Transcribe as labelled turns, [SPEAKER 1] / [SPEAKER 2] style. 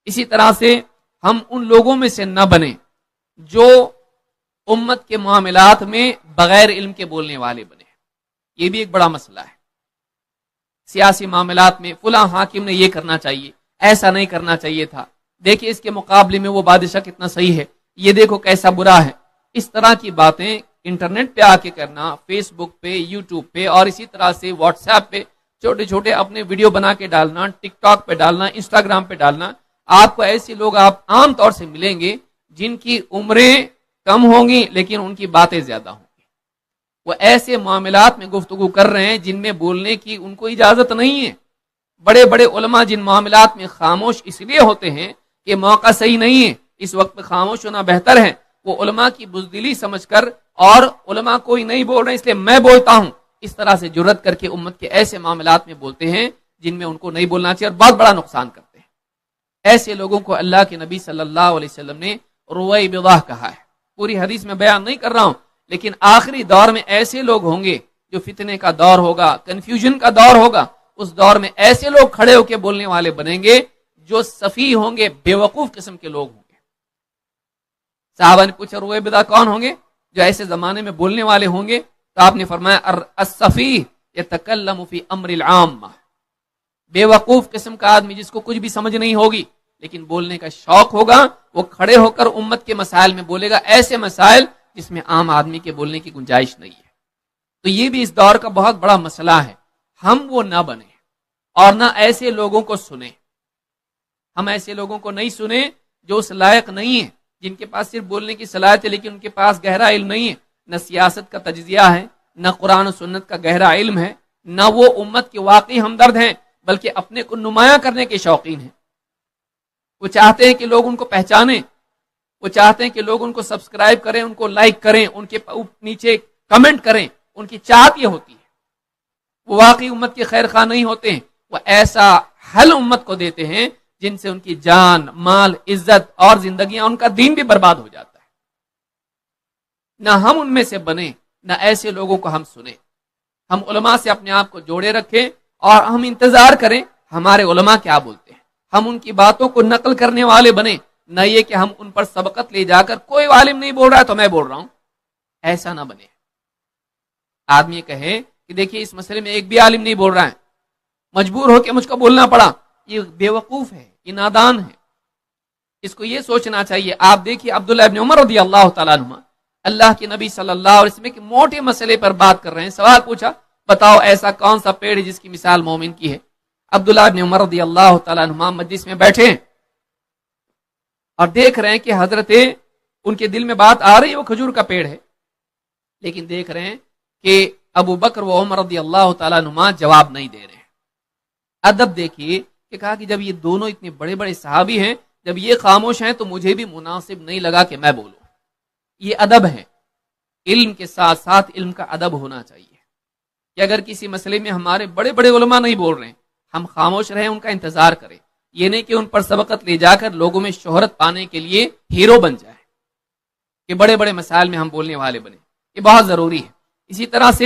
[SPEAKER 1] اسی طرح سے ہم ان لوگوں میں سے نہ بنیں جو امت کے معاملات میں بغیر علم کے بولنے والے بنے. یہ بھی ایک بڑا مسئلہ ہے. سیاسی معاملات میں فلاں حاکم نے یہ کرنا چاہیے، ایسا نہیں کرنا چاہیے تھا، دیکھیں اس کے مقابلے میں وہ بادشاہ کتنا صحیح ہے، یہ دیکھو کیسا برا ہے. اس طرح کی باتیں انٹرنیٹ پہ آ کے کرنا، فیس بک پہ، یوٹیوب پہ، اور اسی طرح سے واٹس ایپ پہ چھوٹے چھوٹے اپنے ویڈیو بنا کے ڈالنا، ٹک ٹاک پہ ڈالنا، انسٹاگرام پہ ڈالنا. آپ کو ایسے لوگ آپ عام طور سے ملیں گے جن کی عمریں کم ہوں گی لیکن ان کی باتیں زیادہ ہوں گی. وہ ایسے معاملات میں گفتگو کر رہے ہیں جن میں بولنے کی ان کو اجازت نہیں ہے. بڑے بڑے علماء جن معاملات میں خاموش اس لیے ہوتے ہیں کہ موقع صحیح نہیں ہے، اس وقت خاموش ہونا بہتر ہے، وہ علماء کی بزدلی سمجھ کر اور علماء کوئی نہیں بول رہے اس لیے میں بولتا ہوں، اس طرح سے جرأت کر کے امت کے ایسے معاملات میں بولتے ہیں جن میں ان کو نہیں بولنا چاہیے اور بہت بڑا نقصان کرتے ہیں. ایسے لوگوں کو اللہ کے نبی صلی اللہ علیہ وسلم نے رویبضہ کہا ہے. پوری حدیث میں بیان نہیں کر رہا ہوں، لیکن آخری دور میں ایسے لوگ ہوں گے جو فتنے کا دور ہوگا، کنفیوژن کا دور ہوگا، اس دور میں ایسے لوگ کھڑے ہو کے بولنے والے بنیں گے جو سفیہ ہوں گے، بے وقوف قسم کے لوگ ہوں گے. صحابہ نے پوچھا رویبضہ کون ہوں گے جو ایسے زمانے میں بولنے والے ہوں گے؟ تو آپ نے فرمایا السفیہ یتکلم فی امر العامہ، بے وقوف قسم کا آدمی جس کو کچھ بھی سمجھ نہیں ہوگی لیکن بولنے کا شوق ہوگا، وہ کھڑے ہو کر امت کے مسائل میں بولے گا، ایسے مسائل جس میں عام آدمی کے بولنے کی گنجائش نہیں ہے. تو یہ بھی اس دور کا بہت بڑا مسئلہ ہے. ہم وہ نہ بنیں اور نہ ایسے لوگوں کو سنیں. ہم ایسے لوگوں کو نہیں سنیں جو اس لائق نہیں ہے، جن کے پاس صرف بولنے کی صلاحیت ہے لیکن ان کے پاس گہرا علم نہیں ہے، نہ سیاست کا تجزیہ ہے، نہ قرآن و سنت کا گہرا علم ہے، نہ وہ امت کے واقعی ہمدرد ہیں بلکہ اپنے کو نمایاں کرنے کے شوقین ہیں. وہ چاہتے ہیں کہ لوگ ان کو پہچانیں، وہ چاہتے ہیں کہ لوگ ان کو سبسکرائب کریں، ان کو لائک کریں، ان کے نیچے کمنٹ کریں. ان کی چاہت یہ ہوتی ہے. وہ واقعی امت کے خیر خواہ نہیں ہوتے ہیں. وہ ایسا حل امت کو دیتے ہیں جن سے ان کی جان، مال، عزت اور زندگیاں، ان کا دین بھی برباد ہو جاتا ہے. نہ ہم ان میں سے بنیں، نہ ایسے لوگوں کو ہم سنیں. ہم علماء سے اپنے آپ کو جوڑے رکھیں اور ہم انتظار کریں ہمارے علماء کیا بولتے ہیں. ہم ان کی باتوں کو نقل کرنے والے بنیں، نہ یہ کہ ہم ان پر سبقت لے جا کر کوئی عالم نہیں بول رہا ہے تو میں بول رہا ہوں. ایسا نہ بنے. آدمی کہے کہ دیکھیے اس مسئلے میں ایک بھی عالم نہیں بول رہا ہے، مجبور ہو کے مجھ کو بولنا پڑا، یہ بے وقوف ہے، یہ نادان ہے. اس کو یہ سوچنا چاہیے. آپ دیکھیے عبداللہ ابن عمر رضی اللہ تعالیٰ عنہ اللہ کے نبی صلی اللہ علیہ وسلم کے موٹے مسئلے پر بات کر رہے ہیں. سوال پوچھا بتاؤ ایسا کون سا پیڑ ہے جس کی مثال مومن کی ہے؟ عبداللہ ابن عمر رضی اللہ تعالیٰ عنہ مجلس میں بیٹھے ہیں اور دیکھ رہے ہیں کہ حضرت ان کے دل میں بات آ رہی ہے وہ کھجور کا پیڑ ہے، لیکن دیکھ رہے ہیں کہ ابو بکر و عمر رضی اللہ تعالیٰ عنہ جواب نہیں دے رہے ہیں. ادب دیکھیے کہ کہا کہ جب یہ دونوں اتنے بڑے بڑے صحابی ہیں، جب یہ خاموش ہیں تو مجھے بھی مناسب نہیں لگا کہ میں بولوں. یہ ادب ہے. علم کے ساتھ ساتھ علم کا ادب ہونا چاہیے کہ اگر کسی مسئلے میں ہمارے بڑے بڑے علماء نہیں بول رہے ہیں، ہم خاموش رہیں، ان کا انتظار کریں. یہ نہیں کہ ان پر سبقت لے جا کر لوگوں میں شہرت پانے کے لیے ہیرو بن جائے کہ بڑے بڑے مسائل میں ہم بولنے والے بنے. یہ بہت ضروری ہے. اسی طرح سے